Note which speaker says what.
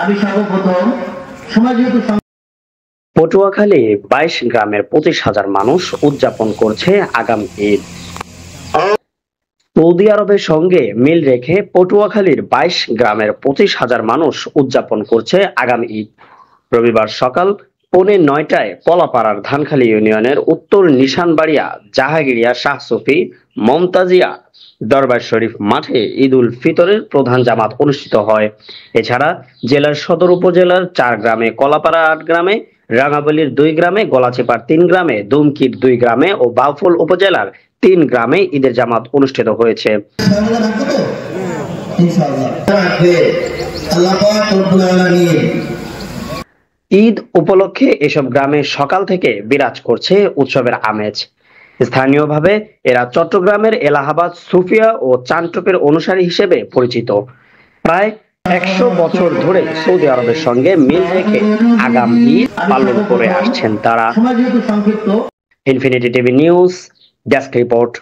Speaker 1: আমি সর্বপ্রথম সময় যেহেতু
Speaker 2: পটুয়াখালী 22 গ্রামের 25,000 মানুষ উদযাপন করছে আগামী ঈদ। সৌদি আরবের সঙ্গে মিল রেখে পটুয়াখালীর 22 গ্রামের 25,000 মানুষ উদযাপন করছে আগামী ঈদ। রবিবার সকাল 9:45টায় কলাপাড়ার ধানখালী ইউনিয়নের উত্তর নিশানবাড়িয়া জাহাঙ্গীরিয়া শাহ সুফি মমতাজিয়া দরবার শরীফ মাঠে ঈদ উল ফিতরের প্রধান জামাত অনুষ্ঠিত হয়। এছাড়া জেলার সদর উপজেলার 4 গ্রামে, কলাপাড়া 8 গ্রামে, রাঙাবলীর 2 গ্রামে, গলাচিপার 3 গ্রামে, দুমকির 2 গ্রামে ও বাউফল উপজেলার 3 গ্রামে ঈদের জামাত অনুষ্ঠিত হয়েছে। ঈদ উপলক্ষে এসব গ্রামে সকাল থেকে বিরাজ করছে উৎসবের আমেজ। স্থানীয়ভাবে এরা চট্টগ্রামের এলাহাবাদ সুফিয়া ও চানটোপের অনুসারী হিসেবে পরিচিত। প্রায় 100 বছর ধরে সৌদি আরবের সঙ্গে মিল রেখে আগাম ঈদ পালন করে আসছেন তারা। Infinity TV news desk report.